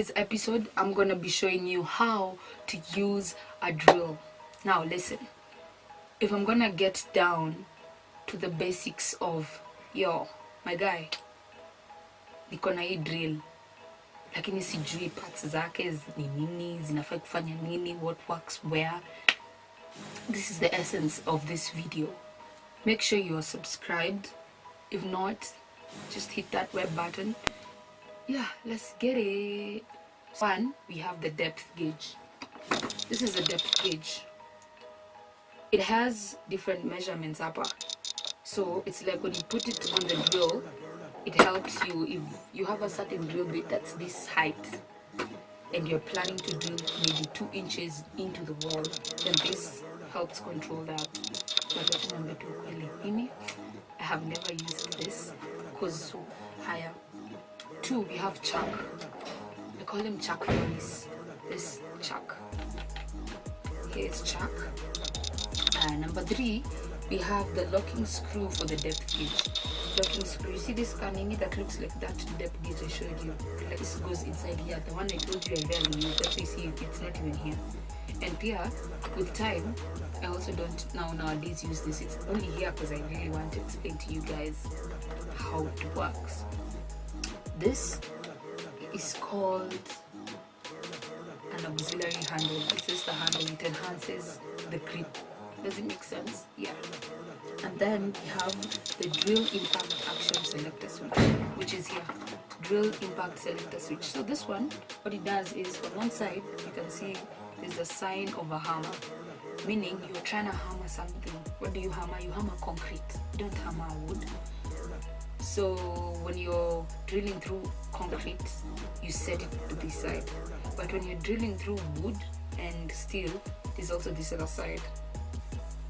today's episode, I'm gonna be showing you how to use a drill. Now listen, if I'm gonna get down to the basics of my guy, niko na hii drill lakini sijui parts zake ni nini, zinafaa kufanya nini, what works where. This is the essence of this video. Make sure you are subscribed. If not, just hit that red button. Yeah, let's get it. One, we have the depth gauge. This is a depth gauge. It has different measurements upper. So it's like when you put it on the drill, it helps you. If you have a certain drill bit that's this height and you're planning to drill maybe 2 inches into the wall, then this helps control that. I have never used this because so higher. 2, we have chuck. I call him Chuck Norris. This chuck. Here's chuck. Number 3, we have the locking screw for the depth gauge. Locking screw. You see this canini that looks like that depth gauge I showed you? Like this goes inside here. The one I told you I rarely use. That's why you see it's not even here. And here, with time, I also don't nowadays use this. It's only here because I really want to explain to you guys how it works. This is called an auxiliary handle. This is the handle. It enhances the grip. Does it make sense? Yeah. And then we have the drill impact action selector switch, which is here. Drill impact selector switch. So this one, what it does is on one side you can see there's a sign of a hammer, meaning you're trying to hammer something. What do you hammer? You hammer concrete. You don't hammer wood. So when you're drilling through concrete, you set it to this side. But when you're drilling through wood and steel, there's also this other side.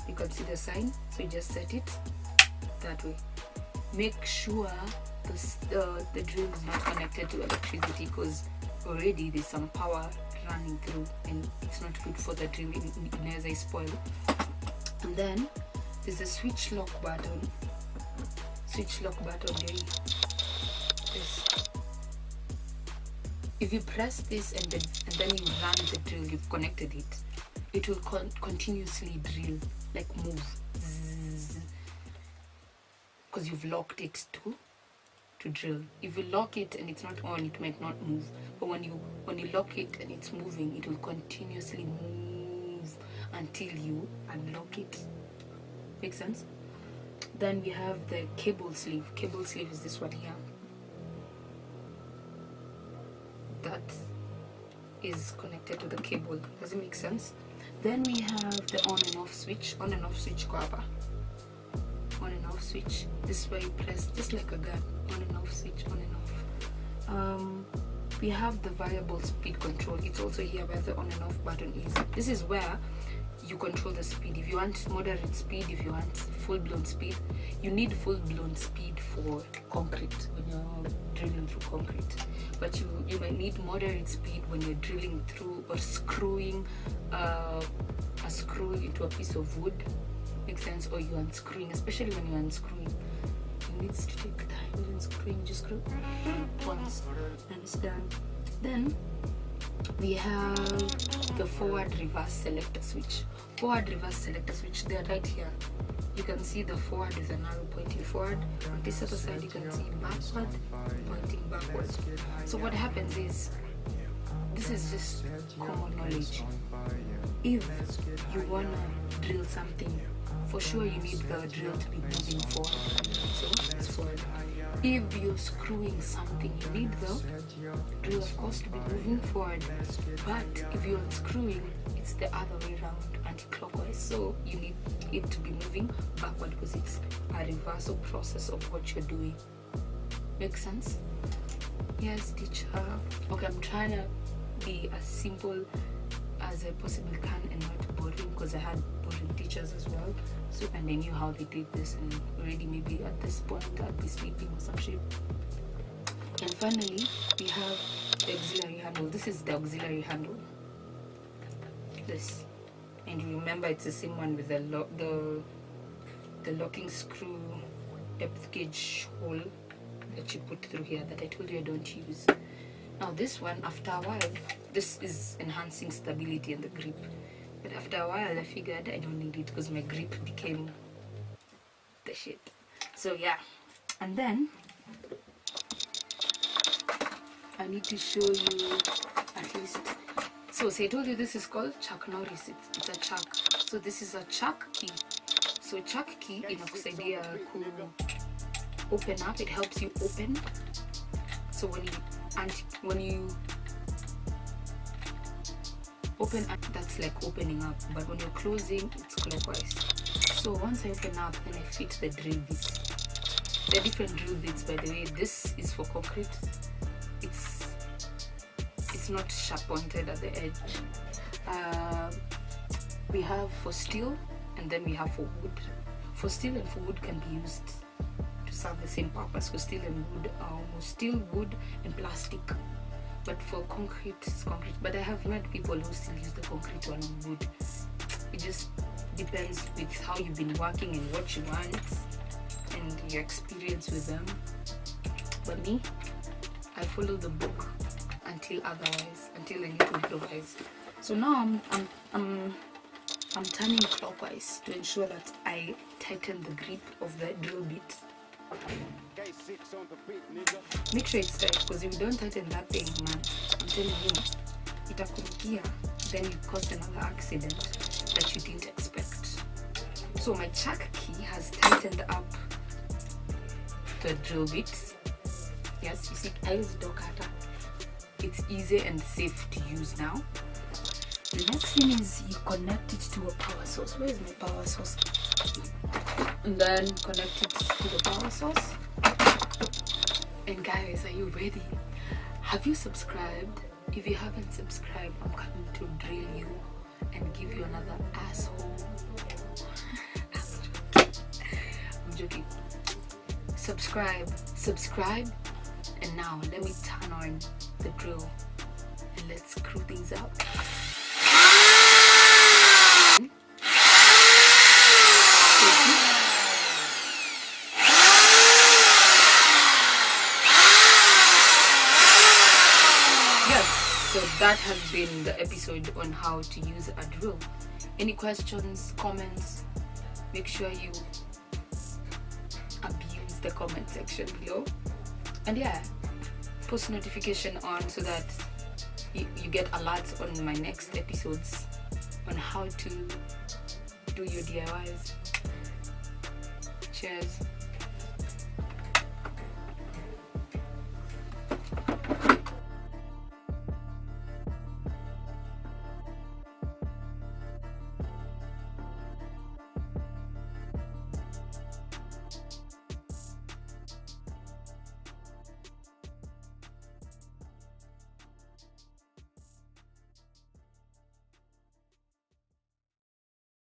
You can see the sign, so you just set it that way. Make sure the drill is not connected to electricity because already there's some power running through and it's not good for the drill. As I spoil. And then there's a switch lock button. Switch lock button there. This. If you press this and then you run the drill, you've connected it. It will continuously drill, like move, because you've locked it to drill. If you lock it and it's not on, it might not move. But when you lock it and it's moving, it will continuously move until you unlock it. Make sense? Then we have the cable sleeve. Cable sleeve is this one here. That is connected to the cable. Does it make sense? Then we have the on and off switch. On and off switch cover. On and off switch. This way you press just like a gun. On and off switch. On and off. We have the variable speed control. It's also here where the on and off button is. This is where you control the speed. If you want moderate speed, if you want full-blown speed, you need full-blown speed for concrete when you're drilling through concrete. But you might need moderate speed when you're drilling through or screwing a screw into a piece of wood. Makes sense? Or you're unscrewing, especially when you're unscrewing. It needs to take time. When unscrewing, just screw once and it's done. Then we have the forward reverse selector switch. Forward reverse selector switch, they're right here. You can see the forward is an arrow pointing forward. On this other side you can see backward pointing backward. So what happens is, this is just common knowledge. If you wanna drill something, for sure you need the drill to be moving forward. So it's forward. If you're screwing something, you need the drill, of course, to be moving forward. But if you're unscrewing, it's the other way around, anti-clockwise. So you need it to be moving backward because it's a reversal process of what you're doing. Make sense? Yes, teacher. Okay, I'm trying to be as simple as I possibly can and not boring, because I had boring teachers as well. So, and I knew how they did this, and already maybe at this point I'd be sleeping or some shit. And finally, we have the auxiliary handle. This is the auxiliary handle. This, and you remember it's the same one with the locking screw depth gauge hole that you put through here that I told you I don't use. Now this one, after a while, this is enhancing stability and the grip, but after a while I figured I don't need it because my grip became the shit. So yeah, and then I need to show you at least. So I told you this is called Chuck Norris. It's a chuck. So this is a chuck key. So chuck key inakusaidia ku open up. It helps you open. So when you open up, that's like opening up. But when you're closing, it's clockwise. So once I open up, then I fit the drill bits. There are different drill bits, by the way. This is for concrete. It's not sharp pointed at the edge. We have for steel, and then we have for wood. For steel and for wood can be used to serve the same purpose. For steel and wood, steel, wood, and plastic. But for concrete, it's concrete. But I have met people who still use the concrete one on wood. It just depends with how you've been working and what you want and your experience with them. But me, I follow the book until I need to improvise. So now I'm turning clockwise to ensure that I tighten the grip of the drill bit. Make sure it's tight, because if you don't tighten that thing, man, I'm telling you, itakurukia, then you cause another accident that you didn't expect. So my chuck key has tightened up the drill bits. Yes, you see, I use dog cutter. It's easy and safe to use now. The next thing is you connect it to a power source. Where is my power source? And then connect it to the power source. And guys, are you ready? Have you subscribed? If you haven't subscribed, I'm coming to drill you and give you another asshole. I'm joking. Subscribe, and now let me turn on the drill and let's screw things up. So that has been the episode on how to use a drill. Any questions, comments, make sure you abuse the comment section below. And yeah, post notification on so that you get alerts on my next episodes on how to do your DIYs. Cheers.